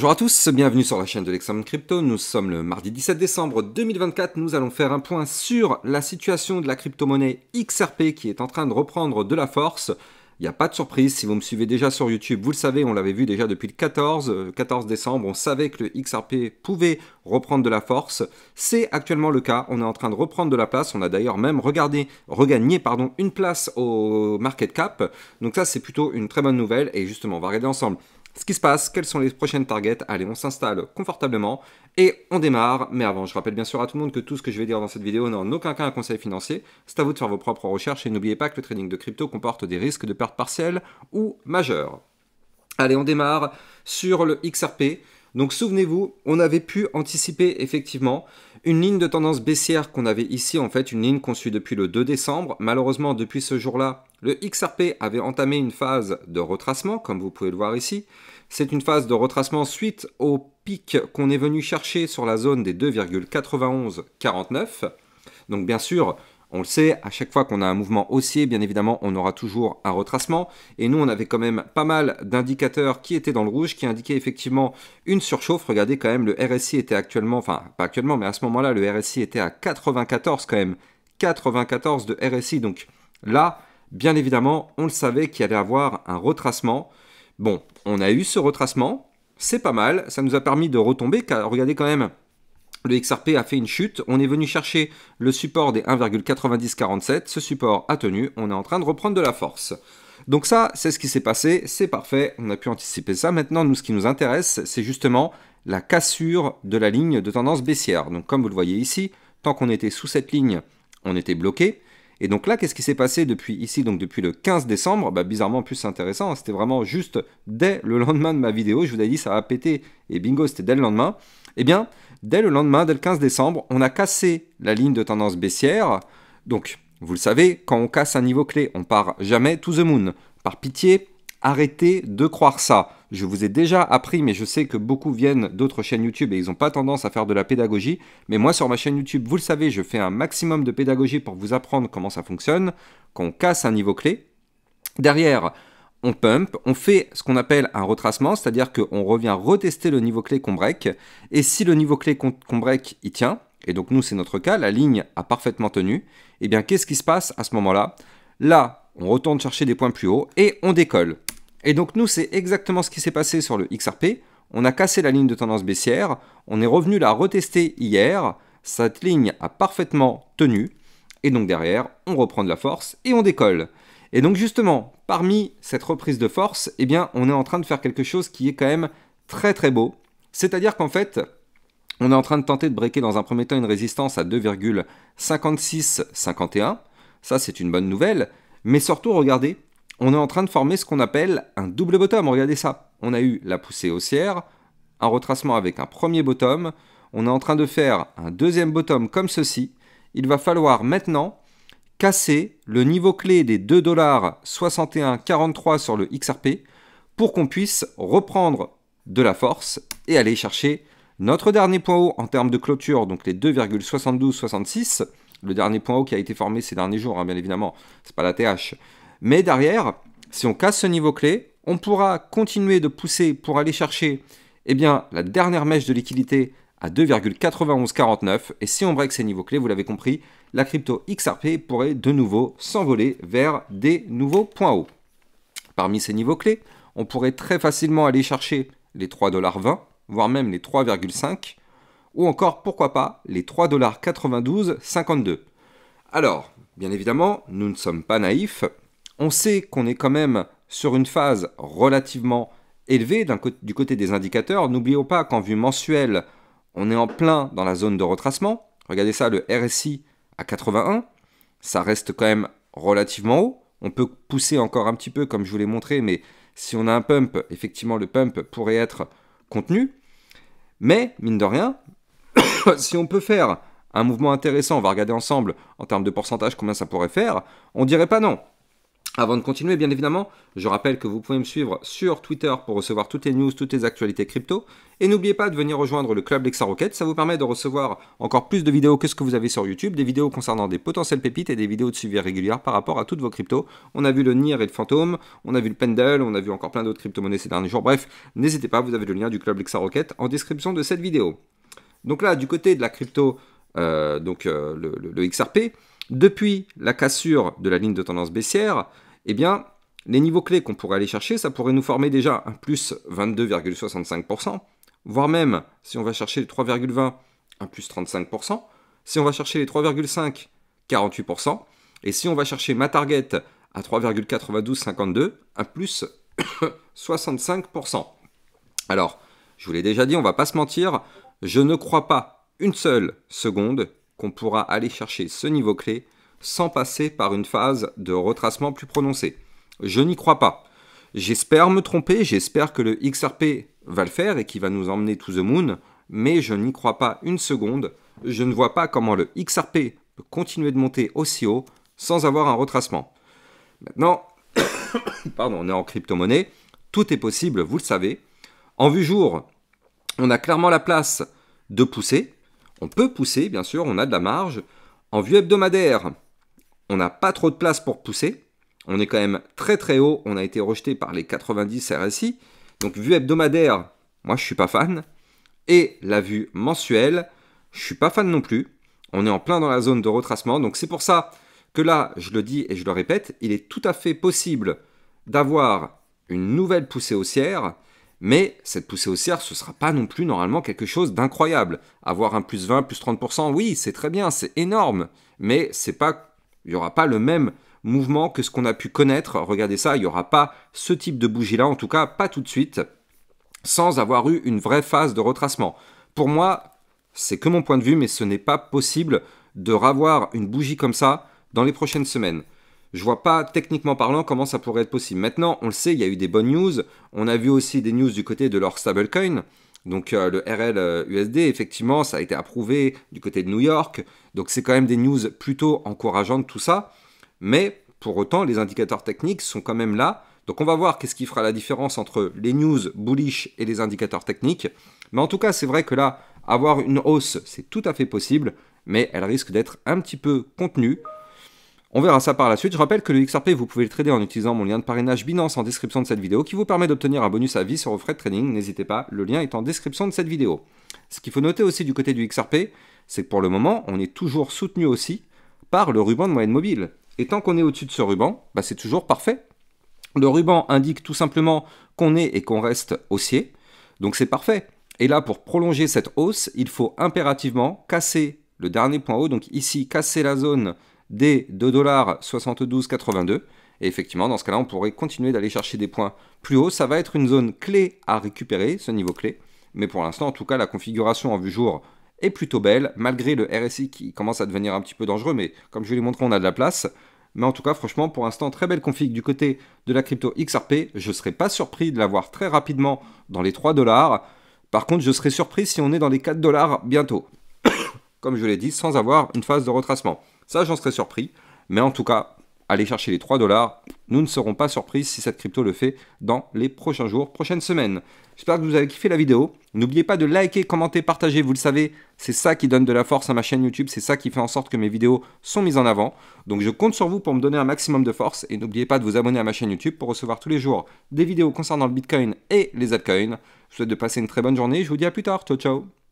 Bonjour à tous, bienvenue sur la chaîne de l'Examen Crypto. Nous sommes le mardi 17 décembre 2024. Nous allons faire un point sur la situation de la crypto-monnaie XRP qui est en train de reprendre de la force. Il n'y a pas de surprise, si vous me suivez déjà sur YouTube, vous le savez, on l'avait vu déjà depuis le 14 décembre, on savait que le XRP pouvait reprendre de la force. C'est actuellement le cas, on est en train de reprendre de la place, on a d'ailleurs même regagné une place au market cap. Donc ça c'est plutôt une très bonne nouvelle et justement on va regarder ensemble ce qui se passe, quelles sont les prochaines targets. Allez, on s'installe confortablement et on démarre. Mais avant, je rappelle bien sûr à tout le monde que tout ce que je vais dire dans cette vidéo n'est en aucun cas un conseil financier. C'est à vous de faire vos propres recherches et n'oubliez pas que le trading de crypto comporte des risques de perte partielle ou majeure. Allez, on démarre sur le XRP. Donc souvenez-vous, on avait pu anticiper effectivement une ligne de tendance baissière qu'on avait ici, en fait une ligne qu'on suit depuis le 2 décembre. Malheureusement, depuis ce jour-là, le XRP avait entamé une phase de retracement, comme vous pouvez le voir ici. C'est une phase de retracement suite au pic qu'on est venu chercher sur la zone des 2,9149. Donc bien sûr, on le sait, à chaque fois qu'on a un mouvement haussier, bien évidemment, on aura toujours un retracement. Et nous, on avait quand même pas mal d'indicateurs qui étaient dans le rouge, qui indiquaient effectivement une surchauffe. Regardez quand même, le RSI était actuellement, enfin pas actuellement, mais à ce moment-là, le RSI était à 94 quand même. 94 de RSI. Donc là, bien évidemment, on le savait qu'il allait avoir un retracement. Bon, on a eu ce retracement, c'est pas mal. Ça nous a permis de retomber, car regardez quand même, le XRP a fait une chute, on est venu chercher le support des 1,9047, ce support a tenu, on est en train de reprendre de la force. Donc ça, c'est ce qui s'est passé, c'est parfait, on a pu anticiper ça. Maintenant, nous, ce qui nous intéresse, c'est justement la cassure de la ligne de tendance baissière. Donc comme vous le voyez ici, tant qu'on était sous cette ligne, on était bloqué. Et donc là, qu'est-ce qui s'est passé depuis ici, donc depuis le 15 décembre? Bizarrement, en plus, c'est intéressant, c'était vraiment juste dès le lendemain de ma vidéo, je vous avais dit ça va péter, et bingo, c'était dès le lendemain. Eh bien, dès le lendemain, dès le 15 décembre, on a cassé la ligne de tendance baissière. Donc, vous le savez, quand on casse un niveau clé, on part jamais to the moon. Par pitié, arrêtez de croire ça. Je vous ai déjà appris, mais je sais que beaucoup viennent d'autres chaînes YouTube et ils n'ont pas tendance à faire de la pédagogie. Mais moi, sur ma chaîne YouTube, vous le savez, je fais un maximum de pédagogie pour vous apprendre comment ça fonctionne. Quand on casse un niveau clé, derrière, on pump, on fait ce qu'on appelle un retracement, c'est-à-dire qu'on revient retester le niveau clé qu'on break. Et si le niveau clé qu'on break, il tient, et donc nous, c'est notre cas, la ligne a parfaitement tenu, eh bien, qu'est-ce qui se passe à ce moment-là? Là, on retourne chercher des points plus hauts et on décolle. Et donc nous, c'est exactement ce qui s'est passé sur le XRP. On a cassé la ligne de tendance baissière, on est revenu la retester hier, cette ligne a parfaitement tenu, et donc derrière, on reprend de la force et on décolle. Et donc justement, parmi cette reprise de force, eh bien, on est en train de faire quelque chose qui est quand même très très beau. C'est-à-dire qu'en fait, on est en train de tenter de breaker dans un premier temps une résistance à 2,5651. Ça, c'est une bonne nouvelle. Mais surtout, regardez, on est en train de former ce qu'on appelle un double bottom. Regardez ça. On a eu la poussée haussière, un retracement avec un premier bottom. On est en train de faire un deuxième bottom comme ceci. Il va falloir maintenant casser le niveau clé des 2,6143 sur le XRP pour qu'on puisse reprendre de la force et aller chercher notre dernier point haut en termes de clôture, donc les 2,7266, le dernier point haut qui a été formé ces derniers jours, hein, bien évidemment, c'est pas la TH. Mais derrière, si on casse ce niveau clé, on pourra continuer de pousser pour aller chercher eh bien, la dernière mèche de liquidité à 2,9149. Et si on break ces niveaux clés, vous l'avez compris, la crypto XRP pourrait de nouveau s'envoler vers des nouveaux points hauts. Parmi ces niveaux clés, on pourrait très facilement aller chercher les 3,20$, voire même les 3,5$, ou encore, pourquoi pas, les 3,9252$. Alors, bien évidemment, nous ne sommes pas naïfs. On sait qu'on est quand même sur une phase relativement élevée du côté des indicateurs. N'oublions pas qu'en vue mensuelle, on est en plein dans la zone de retracement. Regardez ça, le RSI à 81. Ça reste quand même relativement haut. On peut pousser encore un petit peu, comme je vous l'ai montré, mais si on a un pump, effectivement, le pump pourrait être contenu. Mais, mine de rien, si on peut faire un mouvement intéressant, on va regarder ensemble en termes de pourcentage combien ça pourrait faire, on dirait pas non. Avant de continuer, bien évidemment, je rappelle que vous pouvez me suivre sur Twitter pour recevoir toutes les news, toutes les actualités crypto. Et n'oubliez pas de venir rejoindre le club Lexa Rocket, ça vous permet de recevoir encore plus de vidéos que ce que vous avez sur YouTube, des vidéos concernant des potentielles pépites et des vidéos de suivi régulières par rapport à toutes vos cryptos. On a vu le NIR et le Phantom, on a vu le Pendle, on a vu encore plein d'autres crypto-monnaies ces derniers jours. Bref, n'hésitez pas, vous avez le lien du club Lexa Rocket en description de cette vidéo. Donc là, du côté de la crypto, le XRP, depuis la cassure de la ligne de tendance baissière, eh bien, les niveaux clés qu'on pourrait aller chercher, ça pourrait nous former déjà un plus 22,65%, voire même, si on va chercher les 3,20, un plus 35%, si on va chercher les 3,5, 48%, et si on va chercher ma target à 3,9252, un plus 65%. Alors, je vous l'ai déjà dit, on va pas se mentir, je ne crois pas une seule seconde qu'on pourra aller chercher ce niveau clé sans passer par une phase de retracement plus prononcée. Je n'y crois pas. J'espère me tromper, j'espère que le XRP va le faire et qu'il va nous emmener to the moon, mais je n'y crois pas une seconde. Je ne vois pas comment le XRP peut continuer de monter aussi haut sans avoir un retracement. Maintenant, pardon, on est en crypto-monnaie, tout est possible, vous le savez. En vue jour, on a clairement la place de pousser. On peut pousser, bien sûr, on a de la marge. En vue hebdomadaire, on n'a pas trop de place pour pousser. On est quand même très très haut. On a été rejeté par les 90 RSI. Donc vue hebdomadaire, moi je suis pas fan. Et la vue mensuelle, je suis pas fan non plus. On est en plein dans la zone de retracement. Donc c'est pour ça que là, je le dis et je le répète, il est tout à fait possible d'avoir une nouvelle poussée haussière. Mais cette poussée haussière, ce ne sera pas non plus normalement quelque chose d'incroyable. Avoir un plus 20, plus 30%, oui, c'est très bien, c'est énorme. Mais il n'y aura pas le même mouvement que ce qu'on a pu connaître. Regardez ça, il n'y aura pas ce type de bougie-là, en tout cas pas tout de suite, sans avoir eu une vraie phase de retracement. Pour moi, c'est que mon point de vue, mais ce n'est pas possible de revoir une bougie comme ça dans les prochaines semaines. Je vois pas, techniquement parlant, comment ça pourrait être possible. Maintenant, on le sait, il y a eu des bonnes news. On a vu aussi des news du côté de leur stablecoin. Donc le RL USD, effectivement, ça a été approuvé du côté de New York. Donc c'est quand même des news plutôt encourageantes, tout ça. Mais pour autant, les indicateurs techniques sont quand même là. Donc on va voir qu'est-ce qui fera la différence entre les news bullish et les indicateurs techniques. Mais en tout cas, c'est vrai que là, avoir une hausse, c'est tout à fait possible. Mais elle risque d'être un petit peu contenue. On verra ça par la suite. Je rappelle que le XRP, vous pouvez le trader en utilisant mon lien de parrainage Binance en description de cette vidéo qui vous permet d'obtenir un bonus à vie sur vos frais de trading. N'hésitez pas, le lien est en description de cette vidéo. Ce qu'il faut noter aussi du côté du XRP, c'est que pour le moment, on est toujours soutenu aussi par le ruban de moyenne mobile. Et tant qu'on est au-dessus de ce ruban, bah c'est toujours parfait. Le ruban indique tout simplement qu'on est et qu'on reste haussier. Donc c'est parfait. Et là, pour prolonger cette hausse, il faut impérativement casser le dernier point haut. Donc ici, casser la zone des 2,7282$. Et effectivement, dans ce cas-là, on pourrait continuer d'aller chercher des points plus hauts. Ça va être une zone clé à récupérer, ce niveau clé. Mais pour l'instant, en tout cas, la configuration en vue jour est plutôt belle, malgré le RSI qui commence à devenir un petit peu dangereux. Mais comme je l'ai montré, on a de la place. Mais en tout cas, franchement, pour l'instant, très belle config du côté de la crypto XRP. Je ne serais pas surpris de l'avoir très rapidement dans les 3$. Par contre, je serais surpris si on est dans les 4$ bientôt. Comme je l'ai dit, sans avoir une phase de retracement. Ça, j'en serais surpris. Mais en tout cas, aller chercher les 3$, nous ne serons pas surpris si cette crypto le fait dans les prochains jours, prochaines semaines. J'espère que vous avez kiffé la vidéo. N'oubliez pas de liker, commenter, partager. Vous le savez, c'est ça qui donne de la force à ma chaîne YouTube. C'est ça qui fait en sorte que mes vidéos sont mises en avant. Donc je compte sur vous pour me donner un maximum de force. Et n'oubliez pas de vous abonner à ma chaîne YouTube pour recevoir tous les jours des vidéos concernant le Bitcoin et les altcoins. Je vous souhaite de passer une très bonne journée. Je vous dis à plus tard. Ciao, ciao.